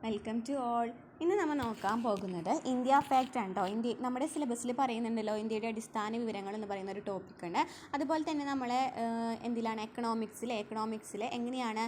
Welcome to all. ഇന്ന് നമ്മൾ നോക്കാൻ പോകുന്നത് ഇന്ത്യ ഫാക്റ്റ് ആണ് കേട്ടോ. നമ്മുടെ സിലബസിൽ പറയുന്നുണ്ടല്ലോ ഇന്ത്യയുടെ അടിസ്ഥാന വിവരങ്ങൾ എന്ന് പറയുന്ന ഒരു ടോപ്പിക്കുണ്ട്. അതുപോലെ തന്നെ നമ്മളെ എന്തിലാണ് എക്കണോമിക്സിൽ എങ്ങനെയാണ്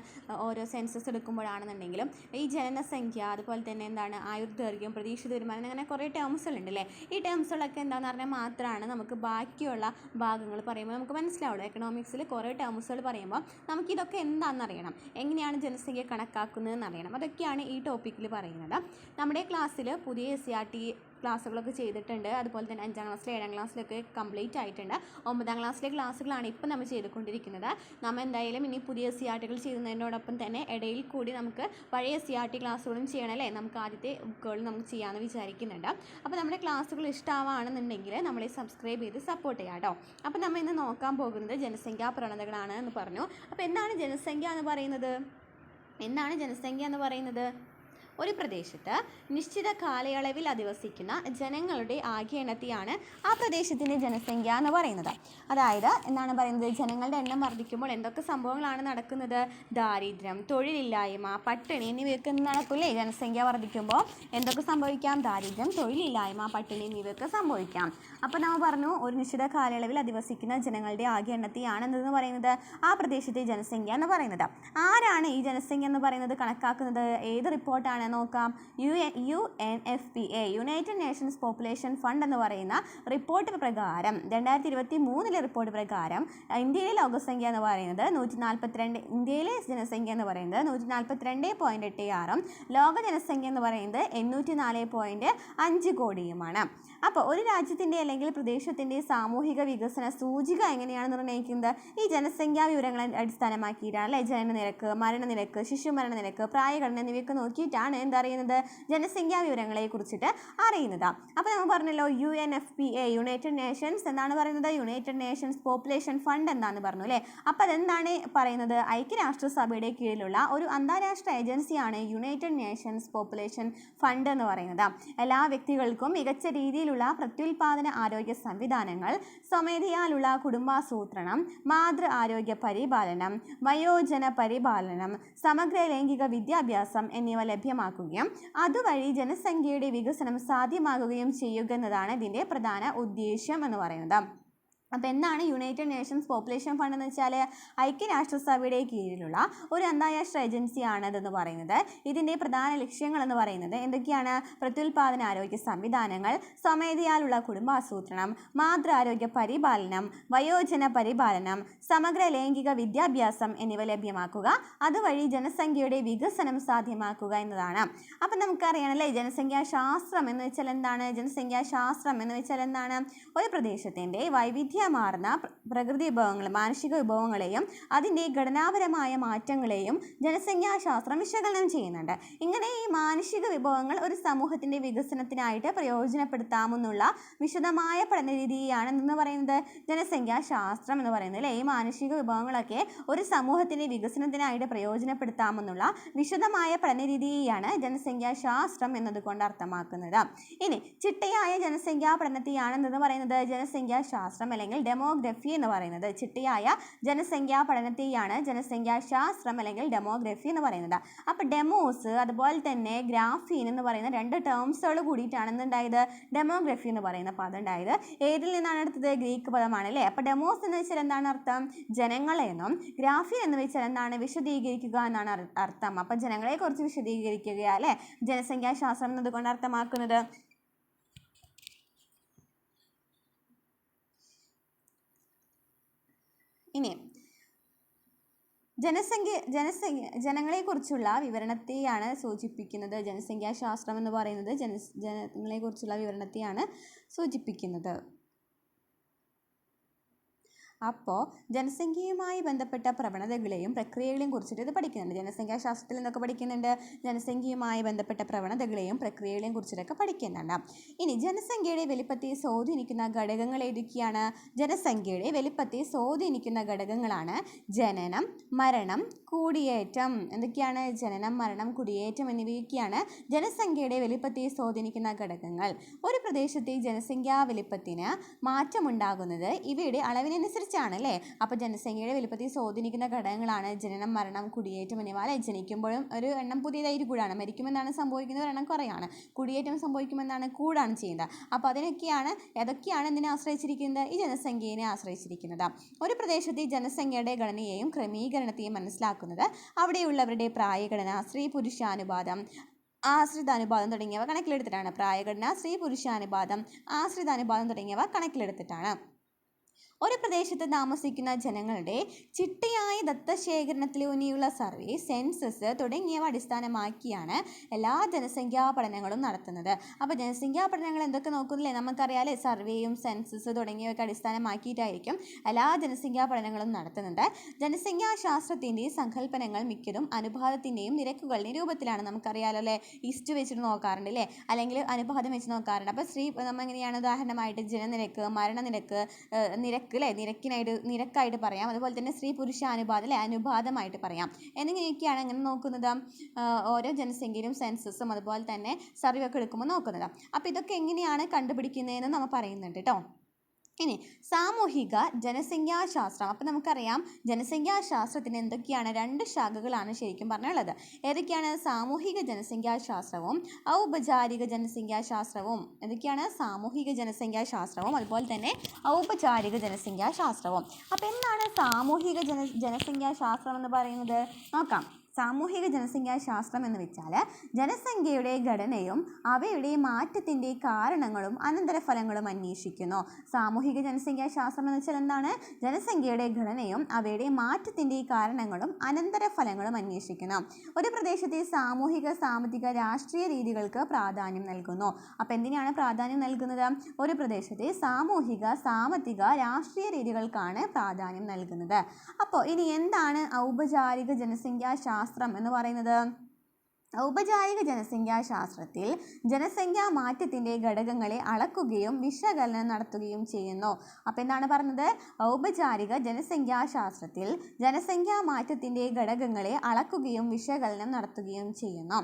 ഓരോ സെൻസസ് എടുക്കുമ്പോഴാണെന്നുണ്ടെങ്കിലും ഈ ജനനസംഖ്യ, അതുപോലെ തന്നെ എന്താണ് ആയുർദൈർഘ്യം, പ്രതീക്ഷിത വരുമാനം, അങ്ങനെ കുറേ ടേംസുകളുണ്ടല്ലേ. ഈ ടേംസുകളൊക്കെ എന്താണെന്ന് പറഞ്ഞാൽ മാത്രമാണ് നമുക്ക് ബാക്കിയുള്ള ഭാഗങ്ങൾ പറയുമ്പോൾ നമുക്ക് മനസ്സിലാവുള്ളൂ. എക്കണോമിക്സിൽ കുറേ ടേംസുകൾ പറയുമ്പോൾ നമുക്കിതൊക്കെ എന്താണെന്ന് അറിയണം, എങ്ങനെയാണ് ജനസംഖ്യ കണക്കാക്കുന്നതെന്ന് അറിയണം. അതൊക്കെയാണ് ഈ ടോപ്പിക്കിൽ പറയുന്നത്. നമ്മുടെ ക്ലാസ്സിൽ പുതിയ SCERT ക്ലാസ്സുകളൊക്കെ ചെയ്തിട്ടുണ്ട്. അതുപോലെ തന്നെ 5ാം ക്ലാസ്സിൽ 7ാം ക്ലാസ്സിലൊക്കെ കംപ്ലീറ്റ് ആയിട്ടുണ്ട്. 9ാം ക്ലാസ്സിലെ ക്ലാസ്സുകളാണ് ഇപ്പോൾ നമ്മൾ ചെയ്തുകൊണ്ടിരിക്കുന്നത്. നമ്മൾ എന്തായാലും ഇനി പുതിയ SCERTകൾ ചെയ്യുന്നതിനോടൊപ്പം തന്നെ ഇടയിൽ കൂടി നമുക്ക് പഴയ SCERT ക്ലാസ്സുകളും ചെയ്യണം അല്ലേ. നമുക്ക് ആദ്യത്തെ ബുക്കുകൾ നമുക്ക് ചെയ്യാമെന്ന് വിചാരിക്കുന്നുണ്ട്. അപ്പോൾ നമ്മുടെ ക്ലാസ്സുകൾ ഇഷ്ടമാണെന്നുണ്ടെങ്കിൽ നമ്മളെ സബ്സ്ക്രൈബ് ചെയ്ത് സപ്പോർട്ട് ചെയ്യാം കേട്ടോ. അപ്പോൾ നമ്മൾ ഇന്ന് നോക്കാൻ പോകുന്നത് ജനസംഖ്യാ പ്രവണതകളാണ് എന്ന് പറഞ്ഞു. അപ്പോൾ എന്താണ് ജനസംഖ്യ എന്ന് പറയുന്നത്? ഒരു പ്രദേശത്ത് നിശ്ചിത കാലയളവിൽ അധിവസിക്കുന്ന ജനങ്ങളുടെ ആകെ എണ്ണത്തെയാണ് ആ പ്രദേശത്തിൻ്റെ ജനസംഖ്യ എന്ന് പറയുന്നത്. അതായത് എന്താണ് പറയുന്നത്, ജനങ്ങളുടെ എണ്ണം വർദ്ധിക്കുമ്പോൾ എന്തൊക്കെ സംഭവങ്ങളാണ് നടക്കുന്നത്? ദാരിദ്ര്യം, തൊഴിലില്ലായ്മ, പട്ടിണി എന്നിവയൊക്കെ നടക്കില്ലേ. ജനസംഖ്യ വർദ്ധിക്കുമ്പോൾ എന്തൊക്കെ സംഭവിക്കാം? ദാരിദ്ര്യം, തൊഴിലില്ലായ്മ, പട്ടിണി എന്നിവയൊക്കെ സംഭവിക്കാം. അപ്പോൾ നമ്മൾ പറഞ്ഞു, ഒരു നിശ്ചിത കാലയളവിൽ അധിവസിക്കുന്ന ജനങ്ങളുടെ ആകെ എണ്ണത്തെയാണ് എന്തെന്ന് പറയുന്നത് ആ പ്രദേശത്തെ ജനസംഖ്യ എന്ന് പറയുന്നത്. ആരാണ് ഈ ജനസംഖ്യ എന്ന് പറയുന്നത് കണക്കാക്കുന്നത്? ഏത് റിപ്പോർട്ടാണ് നോക്കാം. UNFPA United Nations population fund എന്ന് പറയുന്ന റിപ്പോർട്ട് പ്രകാരം 2023 റിപ്പോർട്ട് പ്രകാരം ഇന്ത്യയിലെ ലോകസംഖ്യ എന്ന് പറയുന്നത് 142, ഇന്ത്യയിലെ ജനസംഖ്യ എന്ന് പറയുന്നത് 142.86, ലോക ജനസംഖ്യ എന്ന് പറയുന്നത് 804.5 കോടിയുമാണ്. അപ്പോൾ ഒരു രാജ്യത്തിൻ്റെ അല്ലെങ്കിൽ പ്രദേശത്തിൻ്റെ സാമൂഹിക വികസന സൂചിക എങ്ങനെയാണ് നിർണ്ണയിക്കുന്നത്? ഈ ജനസംഖ്യാ വിവരങ്ങളെ അടിസ്ഥാനമാക്കിയിട്ടാണ് അല്ലേ. ജനനനിരക്ക്, മരണനിരക്ക്, ശിശുമരണ നിരക്ക്, പ്രായഘടന എന്നിവയൊക്കെ നോക്കിയിട്ടാണ് എന്തറിയുന്നത്? ജനസംഖ്യാ വിവരങ്ങളെ കുറിച്ചിട്ട് അറിയുന്നത്. അപ്പോൾ നമ്മൾ പറഞ്ഞല്ലോ UNFPA യുണൈറ്റഡ് നേഷൻസ് എന്താണ് പറയുന്നത്? യുണൈറ്റഡ് നേഷൻസ് പോപ്പുലേഷൻ ഫണ്ട് എന്താണെന്ന് പറഞ്ഞു അല്ലേ. അപ്പോൾ അതെന്താണ് പറയുന്നത്? ഐക്യരാഷ്ട്രസഭയുടെ കീഴിലുള്ള ഒരു അന്താരാഷ്ട്ര ഏജൻസിയാണ് യുണൈറ്റഡ് നേഷൻസ് പോപ്പുലേഷൻ ഫണ്ട് എന്ന് പറയുന്നത്. എല്ലാ വ്യക്തികൾക്കും മികച്ച രീതിയിലുള്ള പ്രത്യുൽപാദന ആരോഗ്യ സംവിധാനങ്ങൾ, സ്വമേധയാലുള്ള കുടുംബാസൂത്രണം, മാതൃ ആരോഗ്യ പരിപാലനം, വയോജന പരിപാലനം, സമഗ്ര ലൈംഗിക വിദ്യാഭ്യാസം എന്നിവ ലഭ്യമാക്കുകയും അതുവഴി ജനസംഖ്യയുടെ വികസനം സാധ്യമാകുകയും ചെയ്യുക എന്നതാണ് ഇതിൻ്റെ പ്രധാന ഉദ്ദേശ്യം എന്ന് പറയുന്നത്. അപ്പോൾ എന്താണ് യുണൈറ്റഡ് നേഷൻസ് പോപ്പുലേഷൻ ഫണ്ട് എന്ന് വെച്ചാൽ? ഐക്യരാഷ്ട്രസഭയുടെ കീഴിലുള്ള ഒരു അന്താരാഷ്ട്ര ഏജൻസിയാണ് ഇതെന്ന് പറയുന്നത്. ഇതിൻ്റെ പ്രധാന ലക്ഷ്യങ്ങൾ എന്ന് പറയുന്നത് എന്തൊക്കെയാണ്? പ്രത്യുൽപാദന ആരോഗ്യ സംവിധാനങ്ങൾ, സ്വമേധയാലുള്ള കുടുംബാസൂത്രണം, മാതൃ ആരോഗ്യ പരിപാലനം, വയോജന പരിപാലനം, സമഗ്ര ലൈംഗിക വിദ്യാഭ്യാസം എന്നിവ ലഭ്യമാക്കുക, അതുവഴി ജനസംഖ്യയുടെ വികസനം സാധ്യമാക്കുക എന്നതാണ്. അപ്പം നമുക്കറിയാണല്ലേ ജനസംഖ്യാശാസ്ത്രം എന്ന് വെച്ചാൽ എന്താണ്? ജനസംഖ്യാശാസ്ത്രം എന്ന് വെച്ചാൽ എന്താണ്? ഒരു പ്രദേശത്തിൻ്റെ വൈവിധ്യമാർന്ന പ്രകൃതി വിഭവങ്ങളും മാനുഷിക വിഭവങ്ങളെയും അതിൻ്റെ ഘടനാപരമായ മാറ്റങ്ങളെയും ജനസംഖ്യാശാസ്ത്രം വിശകലനം ചെയ്യുന്നുണ്ട്. ഇങ്ങനെ ഈ മാനുഷിക വിഭവങ്ങൾ ഒരു സമൂഹത്തിൻ്റെ വികസനത്തിനായിട്ട് പ്രയോജനപ്പെടുത്താമെന്നുള്ള വിശദമായ പഠനരീതിയാണ് എന്ന് പറയുന്നത് ജനസംഖ്യാശാസ്ത്രം എന്ന് പറയുന്നത് അല്ലേ. ഈ മാനുഷിക വിഭവങ്ങളൊക്കെ ഒരു സമൂഹത്തിൻ്റെ വികസനത്തിനായിട്ട് പ്രയോജനപ്പെടുത്താമെന്നുള്ള വിശദമായ പഠനരീതിയാണ് ജനസംഖ്യാശാസ്ത്രം എന്നതുകൊണ്ട് അർത്ഥമാക്കുന്നത്. ഇനി ചിട്ടയായ ജനസംഖ്യാ പഠനത്തെയാണ് എന്തെന്ന് പറയുന്നത് ജനസംഖ്യാശാസ്ത്രം അല്ലെങ്കിൽ ഡെമോഗ്രഫി എന്ന് പറയുന്നത്. ചിട്ടയായ ജനസംഖ്യാ പഠനത്തെയാണ് ജനസംഖ്യാശാസ്ത്രം അല്ലെങ്കിൽ ഡെമോഗ്രഫി എന്ന് പറയുന്നത്. അപ്പോൾ ഡെമോസ് അതുപോലെ തന്നെ ഗ്രാഫീൻ എന്ന് പറയുന്ന 2 ടേംസുകൾ കൂടിയിട്ടാണ് എന്തുണ്ടായത്? ഡെമോഗ്രഫി എന്ന് പറയുന്ന പദം ഉണ്ടായത്. ഏതിൽ നിന്നാണ് എടുത്തത്? ഗ്രീക്ക് പദമാണ് അല്ലേ. അപ്പോൾ ഡെമോസ് എന്ന് വെച്ചാൽ എന്താണ് അർത്ഥം? ജനങ്ങളെന്നും. ഗ്രാഫീൻ എന്ന് വെച്ചാൽ എന്താണ്? വിശദീകരിക്കുക എന്നാണ് അർത്ഥം. അപ്പോൾ ജനങ്ങളെ കുറിച്ച് വിശദീകരിക്കുക അല്ലേ ജനസംഖ്യാശാസ്ത്രം എന്നതുകൊണ്ട് അർത്ഥമാക്കുന്നത്. ഇനി ജനങ്ങളെക്കുറിച്ചുള്ള വിവരണത്തെയാണ് സൂചിപ്പിക്കുന്നത്. ജനസംഖ്യാശാസ്ത്രം എന്ന് പറയുന്നത് ജനങ്ങളെക്കുറിച്ചുള്ള വിവരണത്തെയാണ് സൂചിപ്പിക്കുന്നത്. അപ്പോൾ ജനസംഖ്യയുമായി ബന്ധപ്പെട്ട പ്രവണതകളെയും പ്രക്രിയകളെയും കുറിച്ചിട്ട് ഇത് പഠിക്കുന്നുണ്ട്. ജനസംഖ്യാശാസ്ത്രത്തിൽ നിന്നൊക്കെ പഠിക്കുന്നുണ്ട്. ജനസംഖ്യയുമായി ബന്ധപ്പെട്ട പ്രവണതകളെയും പ്രക്രിയകളെയും കുറിച്ചിട്ടൊക്കെ പഠിക്കുന്നുണ്ട്. ഇനി ജനസംഖ്യയുടെ വലിപ്പത്തെ സ്വാധീനിക്കുന്ന ഘടകങ്ങൾ ഏതൊക്കെയാണ്? ജനസംഖ്യയുടെ വലിപ്പത്തെ സ്വാധീനിക്കുന്ന ഘടകങ്ങളാണ് ജനനം, മരണം, കുടിയേറ്റം. എന്തൊക്കെയാണ്? ജനനം, മരണം, കുടിയേറ്റം എന്നിവയൊക്കെയാണ് ജനസംഖ്യയുടെ വലിപ്പത്തെ സ്വാധീനിക്കുന്ന ഘടകങ്ങൾ. ഒരു പ്രദേശത്തെ ജനസംഖ്യാ വലിപ്പത്തിന് മാറ്റമുണ്ടാകുന്നത് ഇവയുടെ അളവിനനുസരിച്ച് അനുസരിച്ചാണ് അല്ലേ. അപ്പോൾ ജനസംഖ്യയുടെ വലുപ്പത്തിൽ സ്വാധീനിക്കുന്ന ഘടകങ്ങളാണ് ജനനം, മരണം, കുടിയേറ്റം എന്നിവ അല്ലേ. ജനിക്കുമ്പോഴും ഒരു എണ്ണം പുതിയതായിട്ട് കൂടാണ്, മരിക്കുമെന്നാണ് സംഭവിക്കുന്നത് എണ്ണം കുറയാണ്, കുടിയേറ്റം സംഭവിക്കുമെന്നാണ് കൂടാണ് ചെയ്യുന്നത്. അപ്പോൾ ഏതൊക്കെയാണ് എന്തിനെ ആശ്രയിച്ചിരിക്കുന്നത്? ഈ ജനസംഖ്യയെ ആശ്രയിച്ചിരിക്കുന്നത്. ഒരു പ്രദേശത്തെ ജനസംഖ്യയുടെ ഘടനയെയും ക്രമീകരണത്തെയും മനസ്സിലാക്കുന്നത് അവിടെയുള്ളവരുടെ പ്രായഘടന, സ്ത്രീ പുരുഷാനുപാതം, ആശ്രിതാനുപാതം തുടങ്ങിയവ കണക്കിലെടുത്തിട്ടാണ്. പ്രായഘടന, സ്ത്രീ പുരുഷാനുപാതം, ആശ്രിതാനുപാതം തുടങ്ങിയവ കണക്കിലെടുത്തിട്ടാണ്. ഒരു പ്രദേശത്ത് താമസിക്കുന്ന ജനങ്ങളുടെ ചിട്ടയായ ദത്തശേഖരണത്തിലൂന്നിയുള്ള സർവേ, സെൻസസ് തുടങ്ങിയവ അടിസ്ഥാനമാക്കിയാണ് എല്ലാ ജനസംഖ്യാ പഠനങ്ങളും നടത്തുന്നത്. അപ്പോൾ ജനസംഖ്യാ പഠനങ്ങൾ എന്തൊക്കെ നോക്കുന്നില്ലേ, നമുക്കറിയാലേ. സർവേയും സെൻസസ് തുടങ്ങിയവയൊക്കെ അടിസ്ഥാനമാക്കിയിട്ടായിരിക്കും എല്ലാ ജനസംഖ്യാ പഠനങ്ങളും നടത്തുന്നത്. ജനസംഖ്യാശാസ്ത്രത്തിൻ്റെ സങ്കല്പനങ്ങൾ മിക്കതും അനുപാതത്തിൻ്റെയും നിരക്കുകളുടെയും രൂപത്തിലാണ്. നമുക്കറിയാലോ അല്ലേ, ഈസ്റ്റ് വെച്ചിട്ട് നോക്കാറുണ്ട് അല്ലേ, അല്ലെങ്കിൽ അനുപാതം വെച്ച് നോക്കാറുണ്ട്. അപ്പോൾ നമ്മൾ എങ്ങനെയാണ് ഉദാഹരണമായിട്ട് ജനനിരക്ക്, മരണനിരക്ക്, നിരക്കായിട്ട് പറയാം. അതുപോലെ തന്നെ സ്ത്രീ പുരുഷ അനുപാതം അല്ലെ, അനുപാതമായിട്ട് പറയാം. എന്നിങ്ങനെയൊക്കെയാണ് അങ്ങനെ നോക്കുന്നത്, ഓരോ ജനസംഖ്യയിലും സെൻസസും അതുപോലെ തന്നെ സർവേ ഒക്കെ എടുക്കുമ്പോൾ നോക്കുന്നത്. അപ്പോൾ ഇതൊക്കെ എങ്ങനെയാണ് കണ്ടുപിടിക്കുന്നതെന്ന് നമ്മൾ പറയുന്നുണ്ട് കേട്ടോ. ഇനി സാമൂഹിക ജനസംഖ്യാശാസ്ത്രം. അപ്പോൾ നമുക്കറിയാം ജനസംഖ്യാശാസ്ത്രത്തിന് എന്തൊക്കെയാണ്, 2 ശാഖകളാണ് ശരിക്കും പറഞ്ഞുള്ളത്. ഏതൊക്കെയാണ്? സാമൂഹിക ജനസംഖ്യാശാസ്ത്രവും ഔപചാരിക ജനസംഖ്യാശാസ്ത്രവും. ഏതൊക്കെയാണ്? സാമൂഹിക ജനസംഖ്യാശാസ്ത്രവും അതുപോലെ തന്നെ ഔപചാരിക ജനസംഖ്യാശാസ്ത്രവും. അപ്പോൾ എന്താണ് സാമൂഹിക ജനസംഖ്യാശാസ്ത്രം എന്ന് പറയുന്നത്? നോക്കാം. സാമൂഹിക ജനസംഖ്യാശാസ്ത്രം എന്ന് വെച്ചാൽ ജനസംഖ്യയുടെ ഘടനയും അവയുടെ മാറ്റത്തിൻ്റെ കാരണങ്ങളും അനന്തരഫലങ്ങളും അന്വേഷിക്കുന്നു. സാമൂഹിക ജനസംഖ്യാശാസ്ത്രം എന്ന് വെച്ചാൽ എന്താണ്? ജനസംഖ്യയുടെ ഘടനയും അവയുടെ മാറ്റത്തിൻ്റെ കാരണങ്ങളും അനന്തരഫലങ്ങളും അന്വേഷിക്കുന്നു. ഒരു പ്രദേശത്തെ സാമൂഹിക, സാമ്പത്തിക, രാഷ്ട്രീയ രീതികൾക്ക് പ്രാധാന്യം നൽകുന്നു. അപ്പോൾ എന്തിനാണ് പ്രാധാന്യം നൽകുന്നത്? ഒരു പ്രദേശത്തെ സാമൂഹിക, സാമ്പത്തിക, രാഷ്ട്രീയ രീതികൾക്കാണ് പ്രാധാന്യം നൽകുന്നത്. അപ്പോൾ ഇനി എന്താണ് ഔപചാരിക ജനസംഖ്യാശാസ്ത്രം എന്ന് പറയുന്നത്? ഔപചാരിക ജനസംഖ്യാശാസ്ത്രത്തിൽ ജനസംഖ്യാ മാറ്റത്തിൻ്റെ ഘടകങ്ങളെ അളക്കുകയും വിശകലനം നടത്തുകയും ചെയ്യുന്നു. അപ്പോൾ എന്താണ് പറഞ്ഞത്? ഔപചാരിക ജനസംഖ്യാശാസ്ത്രത്തിൽ ജനസംഖ്യാ മാറ്റത്തിൻ്റെ ഘടകങ്ങളെ അളക്കുകയും വിശകലനം നടത്തുകയും ചെയ്യുന്നു.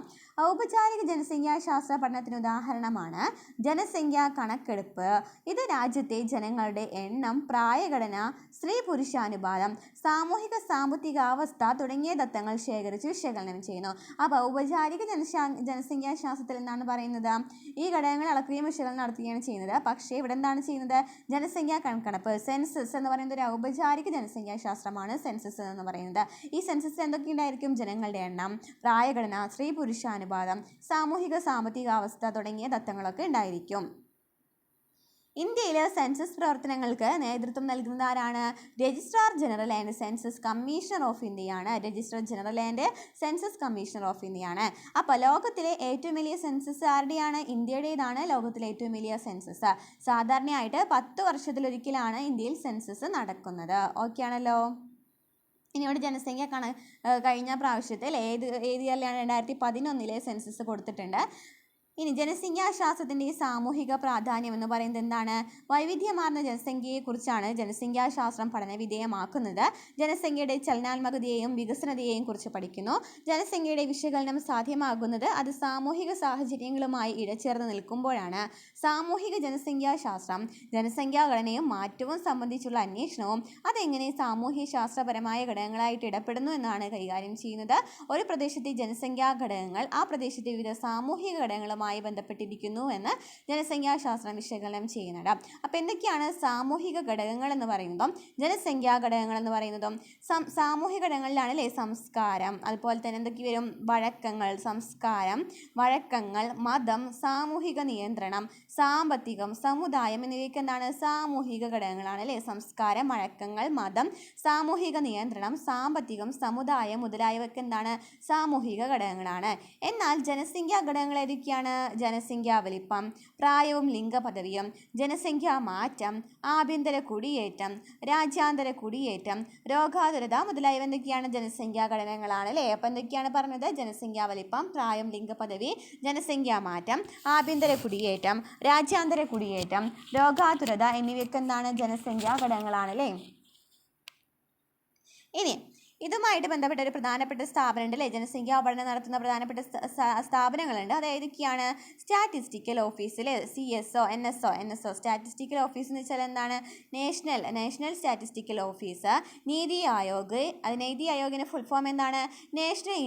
ഔപചാരിക ജനസംഖ്യാശാസ്ത്ര പഠനത്തിന് ഉദാഹരണമാണ് ജനസംഖ്യാ കണക്കെടുപ്പ്. ഇത് രാജ്യത്തെ ജനങ്ങളുടെ എണ്ണം, പ്രായഘടന, സ്ത്രീ പുരുഷാനുപാതം, സാമൂഹിക സാമ്പത്തിക അവസ്ഥ തുടങ്ങിയ ദത്തങ്ങൾ ശേഖരിച്ച് വിശകലനം ചെയ്യുന്നു. അപ്പോൾ ഔപചാരിക ജനസംഖ്യാശാസ്ത്രത്തിൽ എന്താണ് പറയുന്നത്? ഈ ഘടകങ്ങൾ അളക്കുകയും വിശകലനം നടത്തുകയാണ് ചെയ്യുന്നത്. പക്ഷേ ഇവിടെ എന്താണ് ചെയ്യുന്നത്? ജനസംഖ്യാ കണക്കെടുപ്പ്, സെൻസസ് എന്ന് പറയുന്നത് ഒരു ഔപചാരിക ജനസംഖ്യാശാസ്ത്രമാണ്. സെൻസസ് എന്ന് പറയുന്നത് ഈ സെൻസസിൽ എന്തൊക്കെ ഉണ്ടായിരിക്കും? ജനങ്ങളുടെ എണ്ണം, പ്രായഘടന, സ്ത്രീ പുരുഷാനുപാതം, സാമൂഹിക സാമ്പത്തിക അവസ്ഥ തുടങ്ങിയ ദത്തങ്ങളൊക്കെ ഉണ്ടായിരിക്കും. ഇന്ത്യയിൽ സെൻസസ് പ്രവർത്തനങ്ങൾക്ക് നേതൃത്വം നൽകുന്നത് ആരാണ്? Registrar general and census commissioner of ഇന്ത്യയാണ്. Registrar general and census commissioner of ഇന്ത്യയാണ്. അപ്പോൾ ലോകത്തിലെ ഏറ്റവും വലിയ സെൻസസ് ആരുടെയാണ്? ഇന്ത്യയുടേതാണ് ലോകത്തിലെ ഏറ്റവും വലിയ സെൻസസ്. സാധാരണയായിട്ട് 10 വർഷത്തിലൊരിക്കലാണ് ഇന്ത്യയിൽ സെൻസസ് നടക്കുന്നത്. ഓക്കെ ആണല്ലോ. ഇനി ഇവിടെ ജനസംഖ്യ കഴിഞ്ഞ പ്രാവശ്യത്തിൽ ഏത് ഇയറിലാണ്? 2011 സെൻസസ് കൊടുത്തിട്ടുണ്ട്. ഇനി ജനസംഖ്യാശാസ്ത്രത്തിൻ്റെ സാമൂഹിക പ്രാധാന്യം എന്ന് പറയുന്നത് എന്താണ്? വൈവിധ്യമാർന്ന ജനസംഖ്യയെക്കുറിച്ചാണ് ജനസംഖ്യാശാസ്ത്രം പഠനവിധേയമാക്കുന്നത്. ജനസംഖ്യയുടെ ചലനാത്മകതയെയും വികസനതയെയും കുറിച്ച് പഠിക്കുന്നു. ജനസംഖ്യയുടെ വിശകലനം സാധ്യമാകുന്നത് അത് സാമൂഹിക സാഹചര്യങ്ങളുമായി ഇഴചേർന്ന് നിൽക്കുമ്പോഴാണ്. സാമൂഹിക ജനസംഖ്യാശാസ്ത്രം ജനസംഖ്യാഘടനയും മാറ്റവും സംബന്ധിച്ചുള്ള അന്വേഷണവും അതെങ്ങനെ സാമൂഹ്യ ശാസ്ത്രപരമായ ഘടകങ്ങളായിട്ട് ഇടപെടുന്നു എന്നാണ് കൈകാര്യം ചെയ്യുന്നത്. ഒരു പ്രദേശത്തെ ജനസംഖ്യാ ഘടകങ്ങൾ ആ പ്രദേശത്തെ വിവിധ സാമൂഹിക ഘടകങ്ങളുമായി ബന്ധപ്പെട്ടിരിക്കുന്നു എന്ന് ജനസംഖ്യാശാസ്ത്രം വിശകലനം ചെയ്യുന്നുണ്ട്. അപ്പോൾ എന്തൊക്കെയാണ് സാമൂഹിക ഘടകങ്ങൾ എന്ന് പറയുന്നതും ജനസംഖ്യാ ഘടകങ്ങൾ എന്ന് പറയുന്നതും? സാമൂഹിക ഘടകങ്ങളിലാണ് അല്ലേ സംസ്കാരം, അതുപോലെ തന്നെ എന്തൊക്കെ വരും? വഴക്കങ്ങൾ, സംസ്കാരം, വഴക്കങ്ങൾ, മതം, സാമൂഹിക നിയന്ത്രണം, സാമ്പത്തികം, സമുദായം എന്നിവയ്ക്ക് എന്താണ്? സാമൂഹിക ഘടകങ്ങളാണ് അല്ലേ. സംസ്കാരം, വഴക്കങ്ങൾ, മതം, സാമൂഹിക നിയന്ത്രണം, സാമ്പത്തികം, സമുദായം മുതലായവയ്ക്ക് എന്താണ്? സാമൂഹിക ഘടകങ്ങളാണ്. എന്നാൽ ജനസംഖ്യാ ഘടകങ്ങൾ ഏതൊക്കെയാണ്? ജനസംഖ്യാ വലിപ്പം, പ്രായവും ലിംഗപദവിയും, ജനസംഖ്യാ മാറ്റം, ആഭ്യന്തര കുടിയേറ്റം, രാജ്യാന്തര കുടിയേറ്റം, രോഗാതുരത മുതലായവ എന്തൊക്കെയാണ്? ജനസംഖ്യാ ഘടകങ്ങളാണ് അല്ലേ. അപ്പോൾ എന്തൊക്കെയാണ് പറഞ്ഞത്? ജനസംഖ്യാ വലിപ്പം, പ്രായം, ലിംഗപദവി, ജനസംഖ്യാ മാറ്റം, ആഭ്യന്തര കുടിയേറ്റം, രാജ്യാന്തര കുടിയേറ്റം, രോഗാതുരത എന്നിവയൊക്കെ എന്താണ്? ജനസംഖ്യാ ഘടകങ്ങളാണ് അല്ലേ. ഇനി ഇതുമായിട്ട് ബന്ധപ്പെട്ട ഒരു പ്രധാനപ്പെട്ട സ്ഥാപനമുണ്ട് അല്ലേ, ജനസംഖ്യാ പഠനം നടത്തുന്ന പ്രധാനപ്പെട്ട സ്ഥാപനങ്ങളുണ്ട്. അത് ഏതൊക്കെയാണ്? സ്റ്റാറ്റിസ്റ്റിക്കൽ ഓഫീസിൽ CSO NSO സ്റ്റാറ്റിസ്റ്റിക്കൽ ഓഫീസ് എന്ന് വെച്ചാൽ എന്താണ്? National statistical office. നീതി ആയോഗിൻ്റെ ഫുൾ ഫോം എന്താണ്? National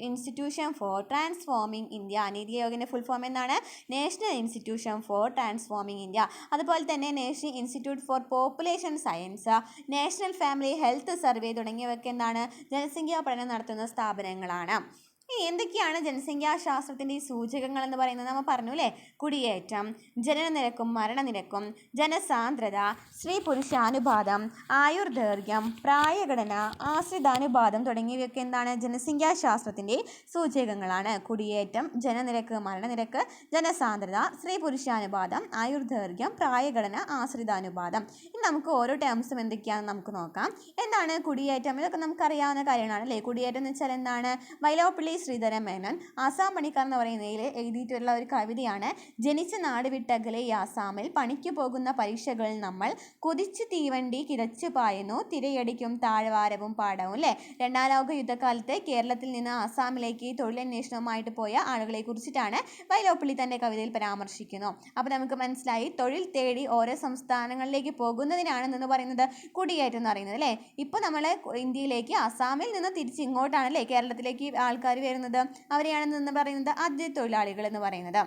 institution for transforming India. നീതി ആയോഗിൻ്റെ ഫുൾ ഫോം എന്താണ്? National institution for transforming India. അതുപോലെ തന്നെ national institute four population science, national family health survey തുടങ്ങിയവയൊക്കെ എന്താണ്? ജനസംഖ്യാ പഠനം നടത്തുന്ന സ്ഥാപനങ്ങളാണ്. ഇനി എന്തൊക്കെയാണ് ജനസംഖ്യാശാസ്ത്രത്തിൻ്റെ ഈ സൂചകങ്ങൾ എന്ന് പറയുന്നത്? നമ്മൾ പറഞ്ഞു അല്ലേ, കുടിയേറ്റം, ജനനനിരക്കും മരണനിരക്കും, ജനസാന്ദ്രത, സ്ത്രീ പുരുഷാനുപാതം, ആയുർദൈർഘ്യം, പ്രായഘടന, ആശ്രിതാനുപാതം തുടങ്ങിയവയൊക്കെ എന്താണ്? ജനസംഖ്യാശാസ്ത്രത്തിൻ്റെ സൂചകങ്ങളാണ്. കുടിയേറ്റം, ജനനിരക്ക് മരണനിരക്ക്, ജനസാന്ദ്രത, സ്ത്രീ പുരുഷാനുപാതം, ആയുർദൈർഘ്യം, പ്രായഘടന, ആശ്രിതാനുപാതം. ഇനി നമുക്ക് ഓരോ ടേംസും എന്തൊക്കെയാണെന്ന് നമുക്ക് നോക്കാം. എന്താണ് കുടിയേറ്റം? ഇതൊക്കെ നമുക്കറിയാവുന്ന കാര്യങ്ങളാണ് അല്ലേ. കുടിയേറ്റം എന്ന് വെച്ചാൽ എന്താണ്? വൈലോപ്പിള്ളി ശ്രീധരൻ മേനോൻ ആസാം പണിക്കാർ എന്ന് പറയുന്നതിൽ എഴുതിയിട്ടുള്ള ഒരു കവിതയാണ്. ജനിച്ച നാട് വിട്ടകലെ ഈ ആസാമിൽ പണിക്ക് പോകുന്ന പരീക്ഷകളിൽ നമ്മൾ കുതിച്ച് തീവണ്ടി കിതച്ചു പായുന്നു, തിരയടിക്കും താഴ്വാരവും പാടവും അല്ലേ. രണ്ടാം ലോക യുദ്ധകാലത്ത് കേരളത്തിൽ നിന്ന് ആസാമിലേക്ക് തൊഴിലന്വേഷണവുമായിട്ട് പോയ ആളുകളെ കുറിച്ചിട്ടാണ് വൈലോപ്പിള്ളി തൻ്റെ കവിതയിൽ പരാമർശിക്കുന്നു. അപ്പോൾ നമുക്ക് മനസ്സിലായി, തൊഴിൽ തേടി ഓരോ സംസ്ഥാനങ്ങളിലേക്ക് പോകുന്നതിനാണെന്ന് പറയുന്നത് കുടിയേറ്റം എന്ന് പറയുന്നത് അല്ലേ. ഇപ്പോൾ നമ്മൾ ഇന്ത്യയിലേക്ക് ആസാമിൽ നിന്ന് തിരിച്ച് ഇങ്ങോട്ടാണല്ലേ കേരളത്തിലേക്ക് ആൾക്കാർ വരുന്നത്. അവരെയാണെന്ന് പറയുന്നത് അതിഥി തൊഴിലാളികൾ എന്ന് പറയുന്നത്.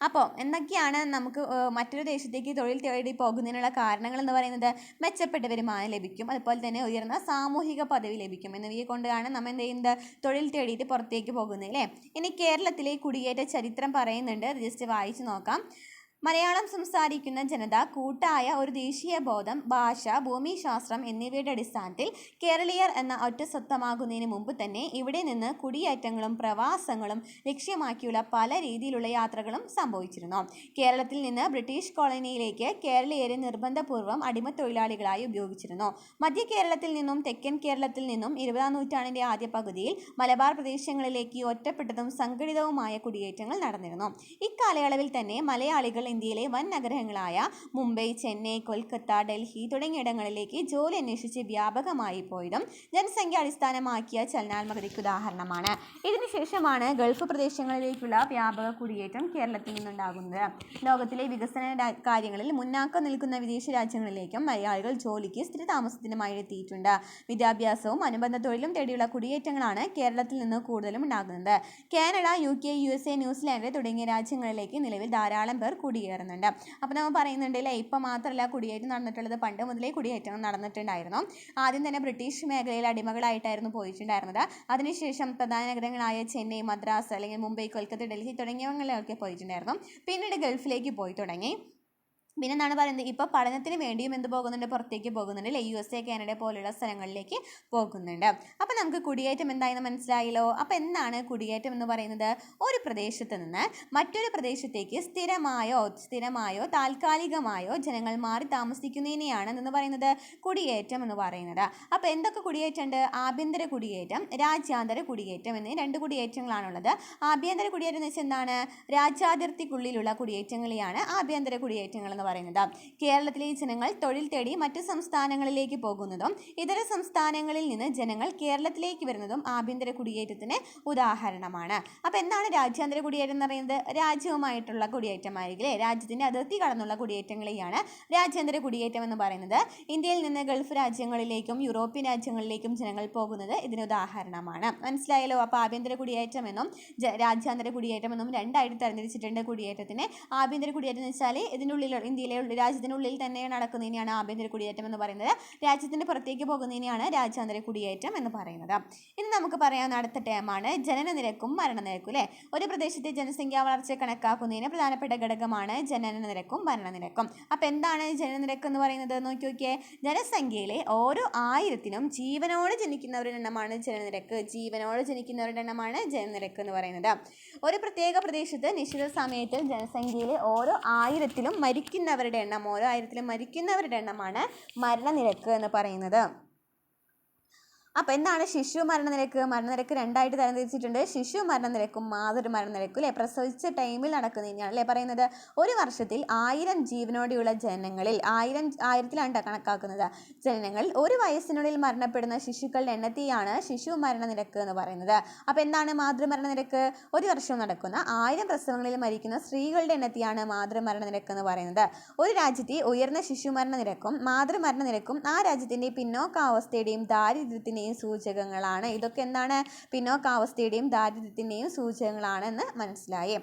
അപ്പോൾ എന്തൊക്കെയാണ് നമുക്ക് മറ്റൊരു ദേശത്തേക്ക് തൊഴിൽ തേടി പോകുന്നതിനുള്ള കാരണങ്ങൾ എന്ന് പറയുന്നത്? മെച്ചപ്പെട്ട വരുമാനം ലഭിക്കും, അതുപോലെ തന്നെ ഉയർന്ന സാമൂഹിക പദവി ലഭിക്കും എന്നിവയെ കൊണ്ടാണ് നമ്മൾ എന്ത് ചെയ്യുന്നത്? തൊഴിൽ തേടിയിട്ട് പുറത്തേക്ക് പോകുന്നത് അല്ലേ. ഇനി കേരളത്തിലെ കുടിയേറ്റ ചരിത്രം പറയുന്നുണ്ട്, അത് ജസ്റ്റ് വായിച്ചു നോക്കാം. മലയാളം സംസാരിക്കുന്ന ജനത കൂട്ടായ ഒരു ദേശീയ ബോധം, ഭാഷ, ഭൂമിശാസ്ത്രം എന്നിവയുടെ അടിസ്ഥാനത്തിൽ കേരളീയർ എന്ന ഒറ്റ സ്വത്തമാകുന്നതിന് മുമ്പ് തന്നെ ഇവിടെ നിന്ന് കുടിയേറ്റങ്ങളും പ്രവാസങ്ങളും ലക്ഷ്യമാക്കിയുള്ള പല രീതിയിലുള്ള യാത്രകളും സംഭവിച്ചിരുന്നു. കേരളത്തിൽ നിന്ന് ബ്രിട്ടീഷ് കോളനിയിലേക്ക് കേരളീയരെ നിർബന്ധപൂർവ്വം അടിമത്തൊഴിലാളികളായി ഉപയോഗിച്ചിരുന്നു. മധ്യ കേരളത്തിൽ നിന്നും തെക്കൻ കേരളത്തിൽ നിന്നും 20-ാം നൂറ്റാണ്ടിൻ്റെ ആദ്യ പകുതിയിൽ മലബാർ പ്രദേശങ്ങളിലേക്ക് ഒറ്റപ്പെട്ടതും സംഘടിതവുമായ കുടിയേറ്റങ്ങൾ നടന്നിരുന്നു. ഇക്കാലയളവിൽ തന്നെ മലയാളികൾ ഇന്ത്യയിലെ വൻ നഗരങ്ങളായ മുംബൈ, ചെന്നൈ, കൊൽക്കത്ത, ഡൽഹി തുടങ്ങിയിടങ്ങളിലേക്ക് ജോലി അന്വേഷിച്ച് വ്യാപകമായി പോയതും ജനസംഖ്യ അടിസ്ഥാനമാക്കിയ ചലനാത്മകതയ്ക്ക് ഉദാഹരണമാണ്. ഇതിനുശേഷമാണ് ഗൾഫ് പ്രദേശങ്ങളിലേക്കുള്ള വ്യാപക കുടിയേറ്റം കേരളത്തിൽ നിന്നുണ്ടാകുന്നത്. ലോകത്തിലെ വികസന കാര്യങ്ങളിൽ മുന്നാക്കം നിൽക്കുന്ന വിദേശ രാജ്യങ്ങളിലേക്കും മലയാളികൾ ജോലിക്ക് സ്ഥിരതാമസത്തിനുമായി എത്തിയിട്ടുണ്ട്. വിദ്യാഭ്യാസവും അനുബന്ധ തൊഴിലും തേടിയുള്ള കുടിയേറ്റങ്ങളാണ് കേരളത്തിൽ നിന്ന് കൂടുതലും ഉണ്ടാകുന്നത്. കാനഡ, UK, USA, ന്യൂസിലാൻഡ് തുടങ്ങിയ രാജ്യങ്ങളിലേക്ക് നിലവിൽ ധാരാളം പേർ കുടിയേറുന്നുണ്ട്. അപ്പോൾ നമ്മൾ പറയുന്നുണ്ട് അല്ലേ, ഇപ്പം മാത്രമല്ല കുടിയേറ്റം നടന്നിട്ടുള്ളത്, പണ്ട് മുതലേ കുടിയേറ്റം നടന്നിട്ടുണ്ടായിരുന്നു. ആദ്യം തന്നെ ബ്രിട്ടീഷ് മേഖലയിൽ അടിമകളായിട്ടായിരുന്നു പോയിട്ടുണ്ടായിരുന്നത്. അതിനുശേഷം പ്രധാന നഗരങ്ങളായ ചെന്നൈ, മദ്രാസ് അല്ലെങ്കിൽ മുംബൈ, കൊൽക്കത്ത, ഡൽഹി തുടങ്ങിയവങ്ങളിലൊക്കെ പോയിട്ടുണ്ടായിരുന്നു. പിന്നീട് ഗൾഫിലേക്ക് പോയി തുടങ്ങി. പിന്നെ എന്താണ് പറയുന്നത്? ഇപ്പോൾ പഠനത്തിന് വേണ്ടിയും എന്ത് പോകുന്നുണ്ട്? പുറത്തേക്ക് പോകുന്നുണ്ട് അല്ലേ. USA, കാനഡ പോലുള്ള സ്ഥലങ്ങളിലേക്ക് പോകുന്നുണ്ട്. അപ്പോൾ നമുക്ക് കുടിയേറ്റം എന്തായെന്ന് മനസ്സിലായല്ലോ. അപ്പോൾ എന്താണ് കുടിയേറ്റം എന്ന് പറയുന്നത്? ഒരു പ്രദേശത്ത് നിന്ന് മറ്റൊരു പ്രദേശത്തേക്ക് സ്ഥിരമായോ താൽക്കാലികമായോ ജനങ്ങൾ മാറി താമസിക്കുന്നതിനെയാണ് എന്ന് പറയുന്നത് കുടിയേറ്റം എന്ന് പറയുന്നത്. അപ്പോൾ എന്തൊക്കെ കുടിയേറ്റമുണ്ട്? ആഭ്യന്തര കുടിയേറ്റം, രാജ്യാന്തര കുടിയേറ്റം എന്നീ രണ്ട് കുടിയേറ്റങ്ങളാണുള്ളത്. ആഭ്യന്തര കുടിയേറ്റം എന്ന് വെച്ചാൽ എന്താണ്? രാജ്യാതിർത്തിക്കുള്ളിലുള്ള കുടിയേറ്റങ്ങളെയാണ് ആഭ്യന്തര കുടിയേറ്റങ്ങൾ എന്ന് പറയുന്നത്. കേരളത്തിലെ ജനങ്ങൾ തൊഴിൽ തേടി മറ്റു സംസ്ഥാനങ്ങളിലേക്ക് പോകുന്നതും ഇതര സംസ്ഥാനങ്ങളിൽ നിന്ന് ജനങ്ങൾ കേരളത്തിലേക്ക് വരുന്നതും ആഭ്യന്തര കുടിയേറ്റത്തിന് ഉദാഹരണമാണ്. അപ്പോൾ എന്താണ് രാജ്യാന്തര കുടിയേറ്റം എന്ന് പറയുന്നത്? രാജ്യവുമായിട്ടുള്ള കുടിയേറ്റമായിരിക്കും. രാജ്യത്തിൻ്റെ അതിർത്തി കടന്നുള്ള കുടിയേറ്റങ്ങളെയാണ് രാജ്യാന്തര കുടിയേറ്റം എന്ന് പറയുന്നത്. ഇന്ത്യയിൽ നിന്ന് ഗൾഫ് രാജ്യങ്ങളിലേക്കും യൂറോപ്യൻ രാജ്യങ്ങളിലേക്കും ജനങ്ങൾ പോകുന്നത് ഇതിന് ഉദാഹരണമാണ്. മനസ്സിലായല്ലോ. അപ്പോൾ ആഭ്യന്തര കുടിയേറ്റമെന്നും രാജ്യാന്തര കുടിയേറ്റമെന്നും രണ്ടായിട്ട് തരംതിരിച്ചിട്ടുണ്ട് കുടിയേറ്റത്തിന്. ആഭ്യന്തര കുടിയേറ്റം എന്ന് വെച്ചാൽ ഇതിനുള്ളിൽ ഇന്ത്യയിലെ രാജ്യത്തിനുള്ളിൽ തന്നെ നടക്കുന്നതിനെയാണ് ആഭ്യന്തര കുടിയേറ്റം എന്ന് പറയുന്നത്. രാജ്യത്തിന് പുറത്തേക്ക് പോകുന്നതിനെയാണ് രാജ്യാന്തര കുടിയേറ്റം എന്ന് പറയുന്നത്. ഇനി നമുക്ക് പറയാവുന്ന അടുത്ത ടേമാണ് ജനനനിരക്കും മരണനിരക്കും അല്ലേ. ഒരു പ്രദേശത്തെ ജനസംഖ്യാ വളർച്ച കണക്കാക്കുന്നതിന് പ്രധാനപ്പെട്ട ഘടകമാണ് ജനനനിരക്കും മരണനിരക്കും. അപ്പോൾ എന്താണ് ജനനനിരക്ക് എന്ന് പറയുന്നത്? നോക്കിയേ, ജനസംഖ്യയിലെ ഓരോ 1000-നും ജീവനോട് ജനിക്കുന്നവരുടെ എണ്ണമാണ് ജനനനിരക്ക്. ജീവനോട് ജനിക്കുന്നവരുടെ എണ്ണമാണ് ജനനനിരക്ക് എന്ന് പറയുന്നത്. ഒരു പ്രത്യേക പ്രദേശത്ത് നിശ്ചിത സമയത്തിൽ ജനസംഖ്യയിലെ ഓരോ 1000-ലും മരിക്കുന്നവരുടെ എണ്ണമാണ് മരണനിരക്ക് എന്ന് പറയുന്നത്. അപ്പോൾ എന്താണ് ശിശു മരണനിരക്ക്? മരണനിരക്ക് രണ്ടായിട്ട് തരംതിരിച്ചിട്ടുണ്ട്. ശിശു മരണനിരക്കും മാതൃ മരണനിരക്കും അല്ലേ? പ്രസവിച്ച ടൈമിൽ നടക്കുന്നതിനാണ് അല്ലേ പറയുന്നത്. ഒരു വർഷത്തിൽ 1000 ജീവനോടെയുള്ള ജനനങ്ങളിൽ ആയിരത്തിലാണ് കണക്കാക്കുന്നത്. ജനനങ്ങൾ ഒരു വയസ്സിനുള്ളിൽ മരണപ്പെടുന്ന ശിശുക്കളുടെ എണ്ണത്തെയാണ് ശിശു മരണനിരക്ക് എന്ന് പറയുന്നത്. അപ്പോൾ എന്താണ് മാതൃമരണനിരക്ക്? ഒരു വർഷം നടക്കുന്ന 1000 പ്രസവങ്ങളിൽ മരിക്കുന്ന സ്ത്രീകളുടെ എണ്ണത്തെയാണ് മാതൃമരണനിരക്ക് എന്ന് പറയുന്നത്. ഒരു രാജ്യത്തെ ഉയർന്ന ശിശു മരണനിരക്കും മാതൃമരണനിരക്കും ആ രാജ്യത്തിൻ്റെ പിന്നോക്കാവസ്ഥയുടെയും ദാരിദ്ര്യത്തിൻ്റെയും സൂചകങ്ങളാണ്. ഇതൊക്കെ എന്താണ്? പിന്നോക്കാവസ്ഥയുടെയും ദാരിദ്ര്യത്തിൻ്റെയും സൂചകങ്ങളാണ് എന്ന് മനസ്സിലായി.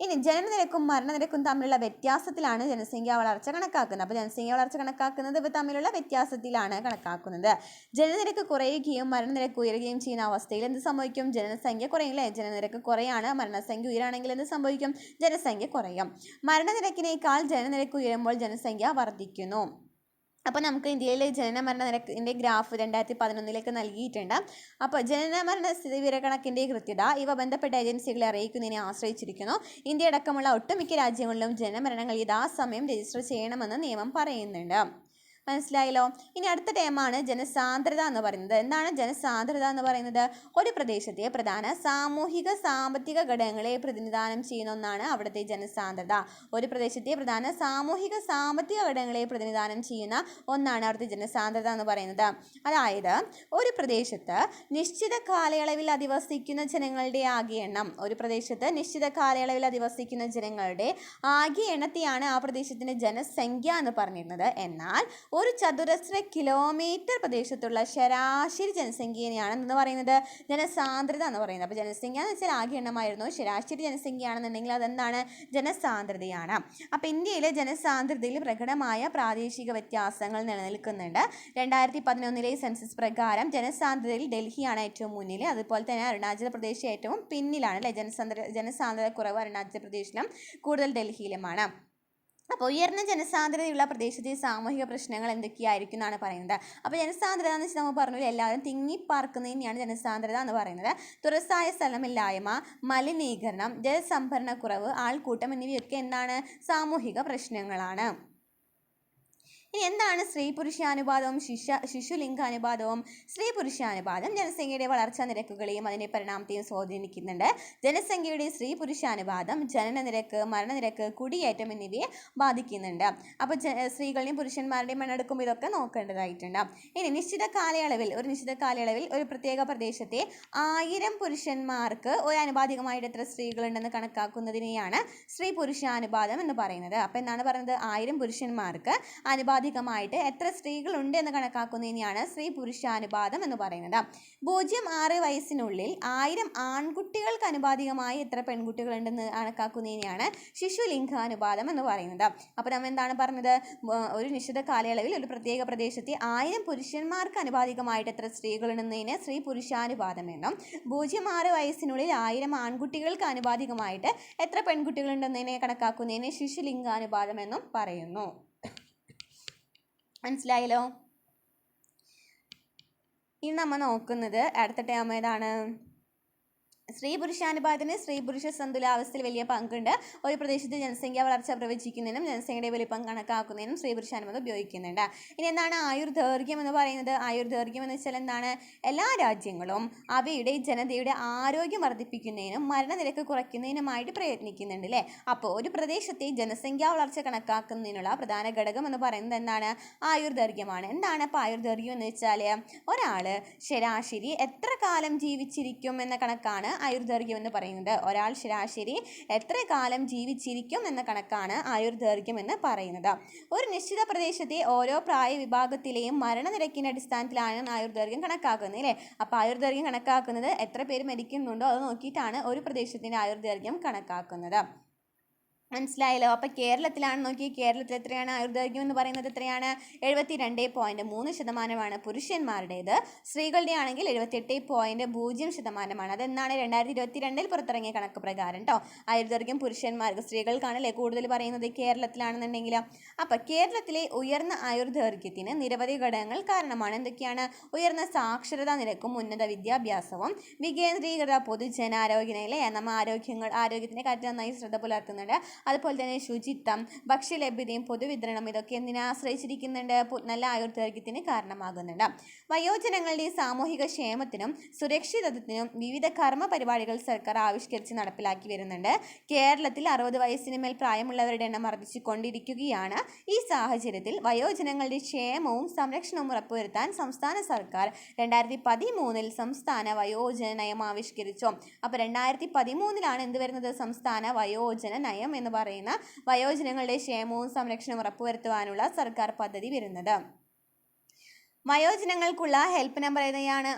ഇനി ജനനനിരക്കും മരണനിരക്കും തമ്മിലുള്ള വ്യത്യാസത്തിലാണ് ജനസംഖ്യാ വളർച്ച കണക്കാക്കുന്നത്. അപ്പോൾ ജനസംഖ്യാ വളർച്ച കണക്കാക്കുന്നത് ഇവ തമ്മിലുള്ള വ്യത്യാസത്തിലാണ് കണക്കാക്കുന്നത്. ജനനനിരക്ക് കുറയുകയും മരണനിരക്ക് ഉയരുകയും ചെയ്യുന്ന അവസ്ഥയിൽ എന്ത് സംഭവിക്കും? ജനസംഖ്യ കുറയും അല്ലേ? ജനനനിരക്ക് കുറയാണ്, മരണസംഖ്യ ഉയരാണെങ്കിൽ എന്ത് സംഭവിക്കും? ജനസംഖ്യ കുറയും. മരണനിരക്കിനേക്കാൾ ജനനനിരക്ക് ഉയരുമ്പോൾ ജനസംഖ്യ വർദ്ധിക്കുന്നു. അപ്പോൾ നമുക്ക് ഇന്ത്യയിലെ ജനന മരണ നിരക്കിൻ്റെ ഗ്രാഫ് 2011 നൽകിയിട്ടുണ്ട്. അപ്പോൾ ജനന മരണ സ്ഥിതിവിവരക്കണക്കിൻ്റെ കൃത്യത ഇവ ബന്ധപ്പെട്ട ഏജൻസികളെ അറിയിക്കുന്നതിനെ ആശ്രയിച്ചിരിക്കുന്നു. ഇന്ത്യ അടക്കമുള്ള ഒട്ടുമിക്ക രാജ്യങ്ങളിലും ജനനമരണങ്ങൾ യഥാസമയം രജിസ്റ്റർ ചെയ്യണമെന്ന് നിയമം പറയുന്നുണ്ട്. മനസ്സിലായല്ലോ. ഇനി അടുത്ത ടേമാണ് ജനസാന്ദ്രത എന്ന് പറയുന്നത്. എന്താണ് ജനസാന്ദ്രത എന്ന് പറയുന്നത്? ഒരു പ്രദേശത്തെ പ്രധാന സാമൂഹിക സാമ്പത്തിക ഘടകങ്ങളെ പ്രതിനിധാനം ചെയ്യുന്ന ഒന്നാണ് അവിടുത്തെ ജനസാന്ദ്രത. ഒരു പ്രദേശത്തെ പ്രധാന സാമൂഹിക സാമ്പത്തിക ഘടകങ്ങളെ പ്രതിനിധാനം ചെയ്യുന്ന ഒന്നാണ് അവിടുത്തെ ജനസാന്ദ്രത എന്ന് പറയുന്നത്. അതായത് ഒരു പ്രദേശത്ത് നിശ്ചിത കാലയളവിൽ അധിവസിക്കുന്ന ജനങ്ങളുടെ ആകെ എണ്ണം, ഒരു പ്രദേശത്ത് നിശ്ചിത കാലയളവിൽ അധിവസിക്കുന്ന ജനങ്ങളുടെ ആകെ എണ്ണത്തെയാണ് ആ പ്രദേശത്തിൻ്റെ ജനസംഖ്യ എന്ന് പറഞ്ഞിരുന്നത്. എന്നാൽ ഒരു ചതുരശ്ര കിലോമീറ്റർ പ്രദേശത്തുള്ള ശരാശരി ജനസംഖ്യയാണ് എന്ന് പറയുന്നത് ജനസാന്ദ്രത എന്ന് പറയുന്നത്. അപ്പോൾ ജനസംഖ്യ എന്ന് വെച്ചാൽ ആകെ എണ്ണമായിരുന്നു. ശരാശരി ജനസംഖ്യയാണെന്നുണ്ടെങ്കിൽ അതെന്താണ്? ജനസാന്ദ്രതയാണ്. അപ്പോൾ ഇന്ത്യയിലെ ജനസാന്ദ്രതയിൽ പ്രകടമായ പ്രാദേശിക വ്യത്യാസങ്ങൾ നിലനിൽക്കുന്നുണ്ട്. 2011 സെൻസസ് പ്രകാരം ജനസാന്ദ്രതയിൽ ഡൽഹിയാണ് ഏറ്റവും മുന്നിൽ. അതുപോലെ തന്നെ അരുണാചൽ പ്രദേശ് ഏറ്റവും പിന്നിലാണ് അല്ലേ? ജനസാന്ദ്രത കുറവ് അരുണാചൽ പ്രദേശിലും കൂടുതൽ ഡൽഹിയിലുമാണ്. അപ്പോൾ ഉയർന്ന ജനസാന്ദ്രതയുള്ള പ്രദേശത്തെ സാമൂഹിക പ്രശ്നങ്ങൾ എന്തൊക്കെയായിരിക്കും എന്നാണ് പറയുന്നത്. അപ്പോൾ ജനസാന്ദ്രത എന്ന് വെച്ചാൽ നമ്മൾ പറഞ്ഞു എല്ലാവരും തിങ്ങിപ്പാർക്കുന്നതിനെയാണ് ജനസാന്ദ്രത എന്ന് പറയുന്നത്. തുറസായ സ്ഥലമില്ലായ്മ, മലിനീകരണം, ജലസംഭരണക്കുറവ്, ആൾക്കൂട്ടം എന്നിവയൊക്കെ എന്താണ്? സാമൂഹിക പ്രശ്നങ്ങളാണ്. ഇനി എന്താണ് സ്ത്രീ പുരുഷാനുപാതവും ശിശുലിംഗാനുപാതവും? സ്ത്രീ പുരുഷാനുപാതം ജനസംഖ്യയുടെ വളർച്ചാ നിരക്കുകളെയും അതിൻ്റെ പരിണാമത്തെയും സ്വാധീനിക്കുന്നുണ്ട്. ജനസംഖ്യയുടെ സ്ത്രീ പുരുഷാനുപാതം ജനനനിരക്ക്, മരണനിരക്ക്, കുടിയേറ്റം എന്നിവയെ ബാധിക്കുന്നുണ്ട്. അപ്പോൾ സ്ത്രീകളുടെയും പുരുഷന്മാരുടെയും എണ്ണെടുക്കുമ്പോൾ ഇതൊക്കെ നോക്കേണ്ടതായിട്ടുണ്ട്. ഇനി ഒരു നിശ്ചിത കാലയളവിൽ ഒരു പ്രത്യേക പ്രദേശത്തെ 1000 പുരുഷന്മാർക്ക് ഒരു ആനുപാതികമായിട്ട് എത്ര സ്ത്രീകളുണ്ടെന്ന് കണക്കാക്കുന്നതിനെയാണ് സ്ത്രീ പുരുഷാനുപാതം എന്ന് പറയുന്നത്. അപ്പോൾ എന്താണ് പറയുന്നത്? 1000 പുരുഷന്മാർക്ക് ആനുപാതികമായിട്ട് എത്ര സ്ത്രീകളുണ്ട് എന്ന് കണക്കാക്കുന്നതിനെയാണ് സ്ത്രീ പുരുഷാനുപാതം എന്ന് പറയുന്നത്. 0-6 വയസ്സിനുള്ളിൽ 1000 ആൺകുട്ടികൾക്ക് അനുപാതികമായി എത്ര പെൺകുട്ടികളുണ്ടെന്ന് കണക്കാക്കുന്നതിനെയാണ് ശിശുലിംഗാനുപാതം എന്ന് പറയുന്നത്. അപ്പോൾ നമ്മൾ എന്താണ് പറഞ്ഞത്? ഒരു നിശ്ചിത കാലയളവിൽ ഒരു പ്രത്യേക പ്രദേശത്തെ 1000 പുരുഷന്മാർക്ക് അനുപാതികമായിട്ട് എത്ര സ്ത്രീകളുണ്ടെന്നതിന് സ്ത്രീ പുരുഷാനുപാതം എന്നും 0-6 വയസ്സിനുള്ളിൽ 1000 ആൺകുട്ടികൾക്ക് അനുപാതികമായിട്ട് എത്ര പെൺകുട്ടികളുണ്ടെന്നതിനെ കണക്കാക്കുന്നതിന് ശിശുലിംഗാനുപാതം എന്നും പറയുന്നു. മനസ്സിലായല്ലോ. ഇനി നമ്മൾ നോക്കുന്നത് അടുത്ത ടേം ഏതാണ്? സ്ത്രീ പുരുഷാനുപാതത്തിന് സ്ത്രീ പുരുഷ സന്തുലാവസ്ഥയിൽ വലിയ പങ്കുണ്ട്. ഒരു പ്രദേശത്ത് ജനസംഖ്യ വളർച്ച പ്രവചിക്കുന്നതിനും ജനസംഖ്യയുടെ വലിപ്പം കണക്കാക്കുന്നതിനും സ്ത്രീ പുരുഷാനുപാതം ഉപയോഗിക്കുന്നുണ്ട്. ഇനി എന്താണ് ആയുർദൈർഘ്യം എന്ന് പറയുന്നത്? ആയുർദൈർഘ്യം എന്ന് വെച്ചാൽ എന്താണ്? എല്ലാ രാജ്യങ്ങളും അവയുടെ ജനതയുടെ ആരോഗ്യം വർദ്ധിപ്പിക്കുന്നതിനും മരണനിരക്ക് കുറയ്ക്കുന്നതിനുമായിട്ട് പ്രയത്നിക്കുന്നുണ്ട് അല്ലേ? അപ്പോൾ ഒരു പ്രദേശത്തെ ജനസംഖ്യാ വളർച്ച കണക്കാക്കുന്നതിനുള്ള പ്രധാന ഘടകം എന്ന് പറയുന്നത് എന്താണ്? ആയുർദൈർഘ്യമാണ്. എന്താണ് അപ്പോൾ ആയുർദൈർഘ്യം എന്ന് വെച്ചാൽ ഒരാൾ ശരാശരി എത്ര കാലം ജീവിച്ചിരിക്കും എന്ന കണക്കാണ് ആയുർദൈർഘ്യം എന്ന് പറയുന്നത്. ഒരാൾ ശരാശരി എത്ര കാലം ജീവിച്ചിരിക്കും എന്ന കണക്കാണ് ആയുർദൈർഘ്യം എന്ന് പറയുന്നത്. ഒരു നിശ്ചിത പ്രദേശത്തെ ഓരോ പ്രായ വിഭാഗത്തിലെയും മരണനിരക്കിൻ്റെ അടിസ്ഥാനത്തിലാണ് ആയുർദൈർഘ്യം കണക്കാക്കുന്നത് അല്ലേ? അപ്പോൾ ആയുർദൈർഘ്യം കണക്കാക്കുന്നത് എത്ര പേര് മരിക്കുന്നുണ്ടോ അത് നോക്കിയിട്ടാണ് ഒരു പ്രദേശത്തിൻ്റെ ആയുർദൈർഘ്യം കണക്കാക്കുന്നത്. മനസ്സിലായല്ലോ. അപ്പോൾ കേരളത്തിലാണ് നോക്കി, കേരളത്തിൽ എത്രയാണ് ആയുർദൈർഘ്യം എന്ന് പറയുന്നത്? എത്രയാണ്? 72.3% പുരുഷന്മാരുടേത്. സ്ത്രീകളുടെ ആണെങ്കിൽ 78.0%. അതെന്നാണ് 2022 പുറത്തിറങ്ങിയ കണക്ക് പ്രകാരം കേട്ടോ. ആയുർദൈർഘ്യം പുരുഷന്മാർക്ക്, സ്ത്രീകൾക്കാണല്ലേ കൂടുതൽ പറയുന്നത് കേരളത്തിലാണെന്നുണ്ടെങ്കിൽ. അപ്പോൾ കേരളത്തിലെ ഉയർന്ന ആയുർദൈർഘ്യത്തിന് നിരവധി ഘടകങ്ങൾ കാരണമാണ്. എന്തൊക്കെയാണ്? ഉയർന്ന സാക്ഷരതാ നിരക്കും ഉന്നത വിദ്യാഭ്യാസവും വികേന്ദ്രീകൃത പൊതുജനാരോഗ്യത്തിലെ നമ്മൾ ആരോഗ്യത്തിൻ്റെ കാര്യത്തിൽ നന്നായി ശ്രദ്ധ പുലർത്തുന്നുണ്ട്. അതുപോലെ തന്നെ ശുചിത്വം, ഭക്ഷ്യലഭ്യതയും പൊതുവിതരണം ഇതൊക്കെ എന്തിനെ ആശ്രയിച്ചിരിക്കുന്നുണ്ട്? നല്ല ആയുർദൈർഘ്യത്തിന് കാരണമാകുന്നുണ്ട്. വയോജനങ്ങളുടെ സാമൂഹിക ക്ഷേമത്തിനും സുരക്ഷിതത്വത്തിനും വിവിധ കർമ്മ പരിപാടികൾ സർക്കാർ ആവിഷ്കരിച്ച് നടപ്പിലാക്കി വരുന്നുണ്ട്. കേരളത്തിൽ 60 വയസ്സിന് മേൽ പ്രായമുള്ളവരുടെ എണ്ണം വർദ്ധിച്ചു കൊണ്ടിരിക്കുകയാണ്. ഈ സാഹചര്യത്തിൽ വയോജനങ്ങളുടെ ക്ഷേമവും സംരക്ഷണവും ഉറപ്പുവരുത്താൻ സംസ്ഥാന സർക്കാർ 2013 സംസ്ഥാന വയോജന നയം ആവിഷ്കരിച്ചു. അപ്പോൾ 2013 എന്ത് വരുന്നത്? സംസ്ഥാന വയോജന നയം എന്ന് പറയുന്ന വയോജനങ്ങളുടെ ക്ഷേമവും സംരക്ഷണവും ഉറപ്പുവരുത്തുവാനുള്ള സർക്കാർ പദ്ധതി വരുന്നത്. വയോജനങ്ങൾക്കുള്ള ഹെൽപ്പ് നമ്പർ ഏതാണ്?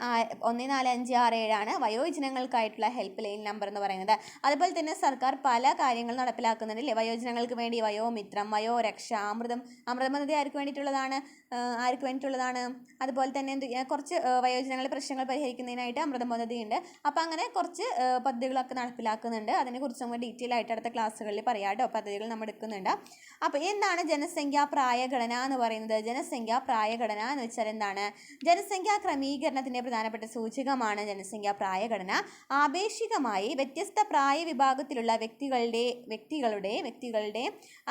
14567 വയോജനങ്ങൾക്കായിട്ടുള്ള ഹെൽപ്പ് ലൈൻ നമ്പർ എന്ന് പറയുന്നത്. അതുപോലെ തന്നെ സർക്കാർ പല കാര്യങ്ങൾ നടപ്പിലാക്കുന്നുണ്ട് അല്ലേ? വയോജനങ്ങൾക്ക് വേണ്ടി വയോമിത്രം, വയോരക്ഷ, അമൃതമതി ആർക്ക് വേണ്ടിയിട്ടുള്ളതാണ്? അതുപോലെ തന്നെ കുറച്ച് വയോജനങ്ങളുടെ പ്രശ്നങ്ങൾ പരിഹരിക്കുന്നതിനായിട്ട് അമൃതമതി ഉണ്ട്. അപ്പോൾ അങ്ങനെ കുറച്ച് പദ്ധതികളൊക്കെ നടപ്പിലാക്കുന്നുണ്ട്. അതിനെക്കുറിച്ച് നമ്മൾ ഡീറ്റെയിൽ ആയിട്ട് അടുത്ത ക്ലാസ്സുകളിൽ പറയാം കേട്ടോ. പദ്ധതികൾ നമ്മൾ എടുക്കുന്നുണ്ട്. അപ്പോൾ എന്താണ് ജനസംഖ്യാ പ്രായഘടന എന്ന് പറയുന്നത്? ജനസംഖ്യാ പ്രായഘടന എന്ന് വെച്ചാൽ എന്താണ്? ജനസംഖ്യാ ക്രമീകരണത്തിന്റെ പ്രധാനപ്പെട്ട സൂചകമാണ് ജനസംഖ്യാ പ്രായഘടന. ആപേക്ഷികമായി വ്യത്യസ്ത പ്രായ വിഭാഗത്തിലുള്ള വ്യക്തികളുടെ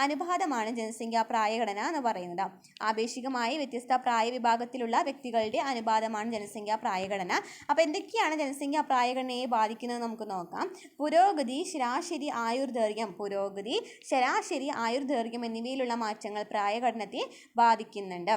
അനുപാതമാണ് ജനസംഖ്യാ പ്രായഘടന എന്ന് പറയുന്നത്. ആപേക്ഷികമായി വ്യത്യസ്ത പ്രായ വിഭാഗത്തിലുള്ള വ്യക്തികളുടെ അനുപാതമാണ് ജനസംഖ്യാ പ്രായഘടന. അപ്പോൾ എന്തൊക്കെയാണ് ജനസംഖ്യാ പ്രായഘടനയെ ബാധിക്കുന്നത് നമുക്ക് നോക്കാം. പുരോഗതി, ശരാശരി ആയുർദൈർഘ്യം എന്നിവയിലുള്ള മാറ്റങ്ങൾ പ്രായഘടനത്തെ ബാധിക്കുന്നുണ്ട്.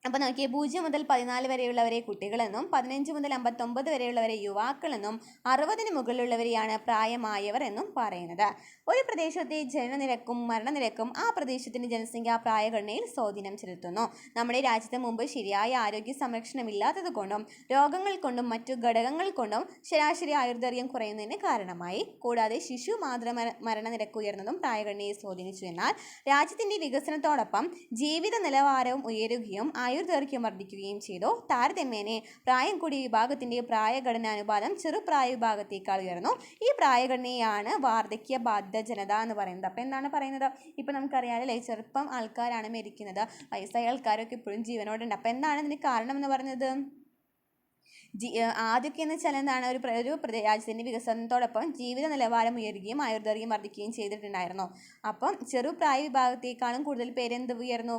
അപ്പോൾ നോക്കിയേ, 0 മുതൽ 14 വരെയുള്ളവരെ കുട്ടികളെന്നും 15 മുതൽ 59 വരെയുള്ളവരെ യുവാക്കളെന്നും 60-ന് മുകളിലുള്ളവരെയാണ് പ്രായമായവർ എന്നും പറയുന്നത്. ഒരു പ്രദേശത്തെ ജനനനിരക്കും മരണനിരക്കും ആ പ്രദേശത്തിന്റെ ജനസംഖ്യാ പ്രായഘടനയിൽ സ്വാധീനം ചെലുത്തുന്നു. നമ്മുടെ രാജ്യത്ത് മുമ്പ് ശരിയായ ആരോഗ്യ സംരക്ഷണമില്ലാത്തത് കൊണ്ടും രോഗങ്ങൾ കൊണ്ടും മറ്റു ഘടകങ്ങൾ കൊണ്ടും ശരാശരി ആയുർദൈർഘ്യം കുറയുന്നതിന് കാരണമായി. കൂടാതെ ശിശു മരണനിരക്ക് ഉയർന്നതും പ്രായഘടനയെ സ്വാധീനിച്ചു. എന്നാൽ രാജ്യത്തിന്റെ വികസനത്തോടൊപ്പം ജീവിത നിലവാരവും ഉയരുകയും ആയുർദൈർഘ്യം വർദ്ധിക്കുകയും ചെയ്തു. താരതമ്യേന പ്രായം കൂടിയ വിഭാഗത്തിന്റെ പ്രായഘടന അനുപാതം ചെറുപ്രായ വിഭാഗത്തേക്കാൾ ഉയർന്നു. ഈ പ്രായഘടനയാണ് വാർദ്ധക്യ ബാധിത ജനത എന്ന് പറയുന്നത്. അപ്പോൾ എന്താണ് പറയുന്നത്? ഇപ്പം നമുക്കറിയാമല്ലേ, ചെറുപ്പം ആൾക്കാരാണ് മരിക്കുന്നത്, വയസ്സായ ആൾക്കാരൊക്കെ ഇപ്പോഴും ജീവനോടുണ്ട്. അപ്പോൾ എന്താണ് ഇതിന് കാരണം എന്ന് പറയുന്നത്? ആദ്യമൊക്കെ എന്ന് വെച്ചാൽ എന്താണ്? ഒരു രാജ്യത്തിൻ്റെ വികസനത്തോടൊപ്പം ജീവിത നിലവാരം ഉയരുകയും ആയുർദൈർഘ്യം വർദ്ധിക്കുകയും ചെയ്തിട്ടുണ്ടായിരുന്നു. അപ്പം ചെറുപ്രായ വിഭാഗത്തേക്കാളും കൂടുതൽ പേര് എന്ത് ഉയർന്നു?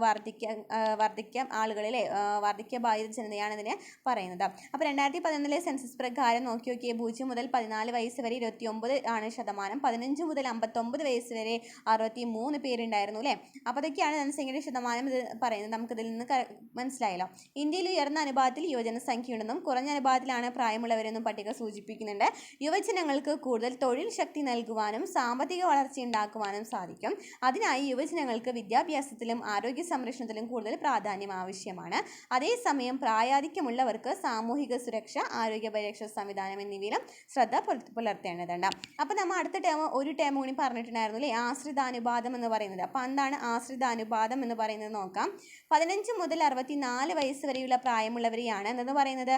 വാർദ്ധക്യ ആളുകളിലെ വാർദ്ധക്യ ബാധിത ജനതയാണ് ഇതിനെ പറയുന്നത്. അപ്പോൾ 2011 സെൻസസ് പ്രകാരം നോക്കിയേ, 0 മുതൽ 14 വയസ്സ് വരെ 29% 15 മുതൽ 59 വയസ്സ് വരെ 63 പേരുണ്ടായിരുന്നു അല്ലേ? അപ്പോൾ അതൊക്കെയാണ് ജനസംഖ്യയുടെ ശതമാനം ഇത് പറയുന്നത്. നമുക്കിതിൽ നിന്ന് മനസ്സിലായല്ലോ. ഇന്ത്യയിൽ ഉയർന്ന അനുപാതത്തിൽ യുവജനസംഖ്യ ഉണ്ടെന്നും കുറഞ്ഞ അനുപാതത്തിലാണ് പ്രായമുള്ളവരെന്നും പട്ടിക സൂചിപ്പിക്കുന്നുണ്ട്. യുവജനങ്ങൾക്ക് കൂടുതൽ തൊഴിൽ ശക്തി നൽകുവാനും സാമ്പത്തിക വളർച്ച ഉണ്ടാക്കുവാനും സാധിക്കും. അതിനായി യുവജനങ്ങൾക്ക് വിദ്യാഭ്യാസത്തിലും ആരോഗ്യ സംരക്ഷണത്തിലും കൂടുതൽ പ്രാധാന്യം ആവശ്യമാണ്. അതേസമയം പ്രായാധിക്യമുള്ളവർക്ക് സാമൂഹിക സുരക്ഷ, ആരോഗ്യ പരിരക്ഷാ സംവിധാനം എന്നിവയിലും ശ്രദ്ധ പുലർത്തേണ്ടതുണ്ട്. അപ്പോൾ നമ്മൾ അടുത്ത ഒരു ടേം കൂടി പറഞ്ഞിട്ടുണ്ടായിരുന്നു അല്ലേ? ആശ്രിതാനുപാതം എന്ന് പറയുന്നത്. അപ്പോൾ എന്താണ് ആശ്രിതാനുപാതം എന്ന് പറയുന്നത് നോക്കാം. 15 മുതൽ 64 വയസ്സ് വരെയുള്ള പ്രായമുള്ളവരെയാണ് എന്ന് പറയുന്നത്.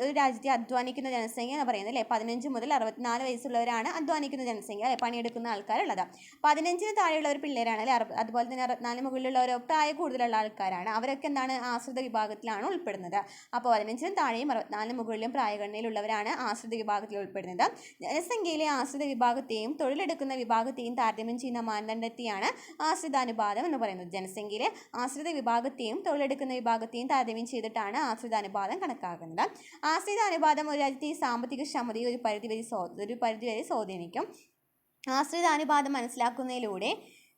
ഒരു രാജ്യത്തെ അധ്വാനിക്കുന്ന ജനസംഖ്യ എന്ന് പറയുന്നത് അല്ലേ? 15 മുതൽ 64 വയസ്സുള്ളവരാണ് അധ്വാനിക്കുന്ന ജനസംഖ്യ അല്ലെ? പണിയെടുക്കുന്ന ആൾക്കാരുള്ളത്. 15-ന് താഴെയുള്ളവർ പിള്ളേരാണ് അല്ലെ? അതുപോലെ തന്നെ 64 മുകളിലുള്ളവരോ പ്രായം കൂടുതലുള്ള ആൾക്കാരാണ്. അവരൊക്കെ എന്താണ്? ആശ്രിത വിഭാഗത്തിലാണ് ഉൾപ്പെടുന്നത്. അപ്പോൾ 15-ന് താഴെയും 64 മുകളിലും പ്രായഘടനയിലുള്ളവരാണ് ആശ്രിത വിഭാഗത്തിൽ ഉൾപ്പെടുന്നത്. ജനസംഖ്യയിലെ ആശ്രിത വിഭാഗത്തെയും തൊഴിലെടുക്കുന്ന വിഭാഗത്തെയും താരതമ്യം ചെയ്യുന്ന മാനദണ്ഡത്തെയാണ് ആശ്രിതാനുപാതം എന്ന് പറയുന്നത്. ജനസംഖ്യയിലെ ആശ്രിത വിഭാഗത്തെയും തൊഴിലെടുക്കുന്ന വിഭാഗത്തെയും താരതമ്യം ചെയ്തിട്ടാണ് ആശ്രിതാനുപാതം കണക്കാക്കുന്നത്. ആശ്രിതാനുപാതം ഒരു രാജ്യത്തെ സാമ്പത്തിക ക്ഷമതയെ ഒരു പരിധിവരെ സ്വാധീനിക്കും. ആശ്രിതാനുപാതം മനസ്സിലാക്കുന്നതിലൂടെ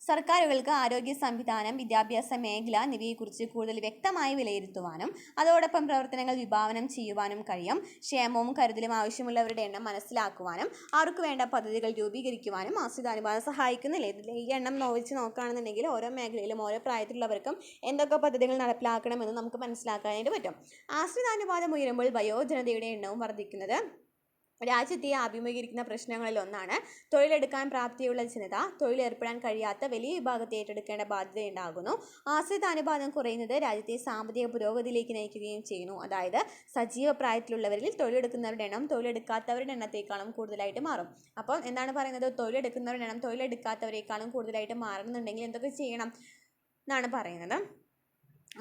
സർക്കാരുകൾക്ക് ആരോഗ്യ സംവിധാനം, വിദ്യാഭ്യാസ മേഖല എന്നിവയെക്കുറിച്ച് കൂടുതൽ വ്യക്തമായി വിലയിരുത്തുവാനും അതോടൊപ്പം പ്രവർത്തനങ്ങൾ വിഭാവനം ചെയ്യുവാനും കഴിയും. ക്ഷേമവും കരുതലും ആവശ്യമുള്ളവരുടെ എണ്ണം മനസ്സിലാക്കുവാനും അവർക്ക് വേണ്ട പദ്ധതികൾ രൂപീകരിക്കുവാനും ആശ്രിതാനുപാതം സഹായിക്കുന്നില്ലേ? ഈ എണ്ണം വെച്ച് നോക്കുകയാണെന്നുണ്ടെങ്കിൽ ഓരോ മേഖലയിലും ഓരോ പ്രായത്തിലുള്ളവർക്കും എന്തൊക്കെ പദ്ധതികൾ നടപ്പിലാക്കണമെന്ന് നമുക്ക് മനസ്സിലാക്കാനായിട്ട് പറ്റും. ആശ്രിതാനുപാതം ഉയരുമ്പോൾ വയോജനതയുടെ എണ്ണവും വർദ്ധിക്കുന്നത് രാജ്യത്തെ അഭിമുഖീകരിക്കുന്ന പ്രശ്നങ്ങളിൽ ഒന്നാണ്. തൊഴിലെടുക്കാൻ പ്രാപ്തിയുള്ള ജനത തൊഴിലേർപ്പെടാൻ കഴിയാത്ത വലിയ വിഭാഗത്തെ ഏറ്റെടുക്കേണ്ട ബാധ്യതയുണ്ടാകുന്നു. ആശ്രിതാനുപാതം കുറയുന്നത് രാജ്യത്തെ സാമ്പത്തിക പുരോഗതിയിലേക്ക് നയിക്കുകയും ചെയ്യുന്നു. അതായത് സജീവ പ്രായത്തിലുള്ളവരിൽ തൊഴിലെടുക്കുന്നവരുടെ എണ്ണം തൊഴിലെടുക്കാത്തവരുടെ എണ്ണത്തേക്കാളും കൂടുതലായിട്ട് മാറും. അപ്പം എന്താണ് പറയുന്നത്? തൊഴിലെടുക്കുന്നവരുടെ എണ്ണം തൊഴിലെടുക്കാത്തവരെക്കാളും കൂടുതലായിട്ട് മാറുന്നുണ്ടെങ്കിൽ എന്തൊക്കെ ചെയ്യണം എന്നാണ് പറയുന്നത്.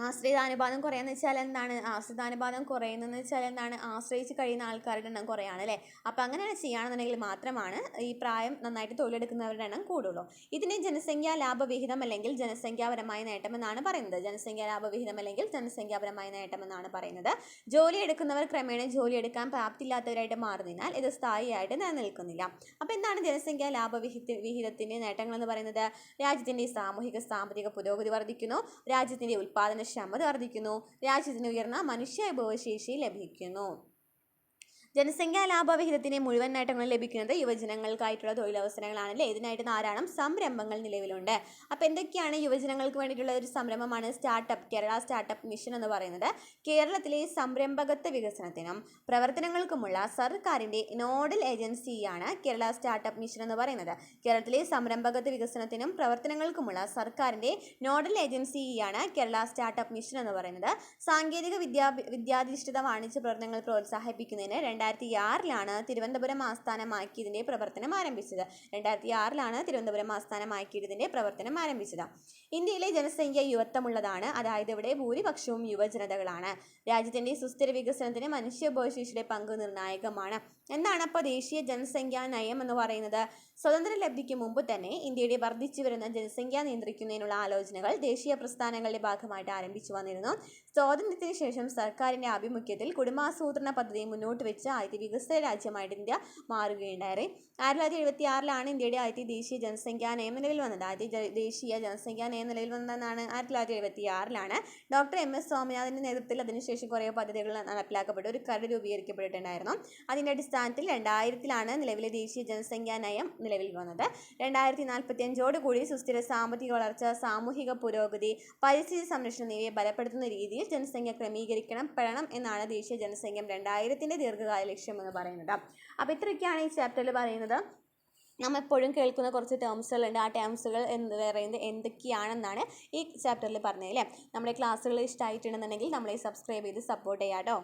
ആശ്രിതാനുപാതം കുറയാന്ന് വെച്ചാൽ എന്താണ്? ആശ്രിതാനുപാതം കുറയുന്നതെന്ന് വെച്ചാൽ എന്താണ്? ആശ്രയിച്ച് കഴിയുന്ന ആൾക്കാരുടെ എണ്ണം കുറയാണ് അല്ലേ? അപ്പോൾ അങ്ങനെ ചെയ്യുകയാണെന്നുണ്ടെങ്കിൽ മാത്രമാണ് ഈ പ്രായം നന്നായിട്ട് തൊഴിലെടുക്കുന്നവരുടെ എണ്ണം കൂടുള്ളൂ. ഇതിനെ ജനസംഖ്യാ ലാഭവിഹിതം അല്ലെങ്കിൽ ജനസംഖ്യാപരമായ നേട്ടം എന്നാണ് പറയുന്നത്. ജനസംഖ്യാ ലാഭവിഹിതം അല്ലെങ്കിൽ ജനസംഖ്യാപരമായ നേട്ടം എന്നാണ് പറയുന്നത്. ജോലി എടുക്കുന്നവർ ക്രമേണ ജോലി എടുക്കാൻ പ്രാപ്തിയില്ലാത്തവരായിട്ട് മാറുന്നതിനാൽ ഇത് സ്ഥായിയായിട്ട് നിലനിൽക്കുന്നില്ല. അപ്പോൾ എന്താണ് ജനസംഖ്യാ വിഹിതത്തിൻ്റെ നേട്ടങ്ങൾ എന്ന് പറയുന്നത്? രാജ്യത്തിൻ്റെ സാമൂഹിക സാമ്പത്തിക പുരോഗതി വർദ്ധിക്കുന്നു, രാജ്യത്തിൻ്റെ ഉൽപ്പാദനക്ഷമത വർദ്ധിക്കുന്നു, രാജ്യത്തിന് ഉയർന്ന മനുഷ്യവിഭവശേഷി ലഭിക്കുന്നു. ജനസംഖ്യാ ലാഭവിഹിതത്തിന് മുഴുവൻ നേട്ടങ്ങൾ ലഭിക്കുന്നത് യുവജനങ്ങൾക്കായിട്ടുള്ള തൊഴിലവസരങ്ങളാണല്ലേ. ഇതിനായിട്ട് ധാരാളം സംരംഭങ്ങൾ നിലവിലുണ്ട്. അപ്പോൾ എന്തൊക്കെയാണ് യുവജനങ്ങൾക്ക് വേണ്ടിയിട്ടുള്ള ഒരു സംരംഭമാണ് സ്റ്റാർട്ടപ്പ്, കേരള സ്റ്റാർട്ടപ്പ് മിഷൻ എന്ന് പറയുന്നത്. കേരളത്തിലെ സംരംഭകത്വ വികസനത്തിനും പ്രവർത്തനങ്ങൾക്കുമുള്ള സർക്കാരിൻ്റെ നോഡൽ ഏജൻസിയാണ് കേരള സ്റ്റാർട്ടപ്പ് മിഷൻ എന്ന് പറയുന്നത്. കേരളത്തിലെ സംരംഭകത്വ വികസനത്തിനും പ്രവർത്തനങ്ങൾക്കുമുള്ള സർക്കാരിൻ്റെ നോഡൽ ഏജൻസിയാണ് കേരള സ്റ്റാർട്ടപ്പ് മിഷൻ എന്ന് പറയുന്നത്. സാങ്കേതിക വിദ്യാധിഷ്ഠിത വാണിജ്യ പ്രവർത്തനങ്ങൾ പ്രോത്സാഹിപ്പിക്കുന്നതിന് 2006 തിരുവനന്തപുരം ആസ്ഥാനമാക്കി ഇതിൻ്റെ പ്രവർത്തനം ആരംഭിച്ചത്. 2006 തിരുവനന്തപുരം ആസ്ഥാനമാക്കി ഇതിൻ്റെ പ്രവർത്തനം ആരംഭിച്ചത്. ഇന്ത്യയിലെ ജനസംഖ്യ യുവത്വമുള്ളതാണ്, അതായത് ഇവിടെ ഭൂരിപക്ഷവും യുവജനതകളാണ്. രാജ്യത്തിൻ്റെ സുസ്ഥിര വികസനത്തിന് മനുഷ്യവിഭവശേഷിയുടെ പങ്ക് നിർണായകമാണ്. എന്താണ് അപ്പോൾ ദേശീയ ജനസംഖ്യാ നയം എന്ന് പറയുന്നത്? സ്വതന്ത്ര ലബ്ധിക്ക് മുമ്പ് തന്നെ ഇന്ത്യയുടെ വർദ്ധിച്ചു വരുന്ന ജനസംഖ്യ നിയന്ത്രിക്കുന്നതിനുള്ള ആലോചനകൾ ദേശീയ പ്രസ്ഥാനങ്ങളുടെ ഭാഗമായിട്ട് ആരംഭിച്ചു വന്നിരുന്നു. സ്വാതന്ത്ര്യത്തിന് ശേഷം സർക്കാരിൻ്റെ ആഭിമുഖ്യത്തിൽ കുടുംബാസൂത്രണ പദ്ധതി മുന്നോട്ട് വെച്ച് ആദ്യത്തെ വികസിത രാജ്യമായിട്ട് ഇന്ത്യ മാറുകയുണ്ടായി. 1976 ഇന്ത്യയുടെ ആദ്യത്തെ ദേശീയ ജനസംഖ്യാ നയം നിലവിൽ വന്നത്. ആദ്യത്തെ ദേശീയ ജനസംഖ്യാ നയം നിലവിൽ വന്നതെന്നാണ് 1976. ഡോക്ടർ MS സ്വാമിനാഥൻ്റെ നേതൃത്വത്തിൽ അതിനുശേഷം കുറേ പദ്ധതികൾ നടപ്പിലാക്കപ്പെട്ടു. ഒരു കരട് രൂപീകരിക്കപ്പെട്ടിട്ടുണ്ടായിരുന്നു. അതിൻ്റെ അടിസ്ഥാനത്തിൽ 2000 നിലവിലെ ദേശീയ ജനസംഖ്യാ നയം നിലവിൽ വന്നത്. 2045 സുസ്ഥിര സാമ്പത്തിക വളർച്ച, സാമൂഹിക പുരോഗതി, പരിസ്ഥിതി സംരക്ഷണം എന്നിവയെ ബലപ്പെടുത്തുന്ന രീതിയിൽ ജനസംഖ്യ ക്രമീകരിക്കപ്പെടണം എന്നാണ് ദേശീയ ജനസംഖ്യ 2000 ദീർഘകാല ലക്ഷ്യം എന്ന് പറയുന്നത്. അപ്പോൾ ഇത്രയൊക്കെയാണ് ഈ ചാപ്റ്ററിൽ പറയുന്നത്. നമ്മൾ എപ്പോഴും കേൾക്കുന്ന കുറച്ച് ടേംസുകളുണ്ട്. ആ ടേംസുകൾ എന്ന് പറയുന്നത് എന്തൊക്കെയാണെന്നാണ് ഈ ചാപ്റ്ററിൽ പറഞ്ഞത് അല്ലേ. നമ്മുടെ ക്ലാസ്സുകൾ ഇഷ്ടമായിട്ടുണ്ടെന്നുണ്ടെങ്കിൽ നമ്മളെ സബ്സ്ക്രൈബ് ചെയ്ത് സപ്പോർട്ട് ചെയ്യാം കേട്ടോ.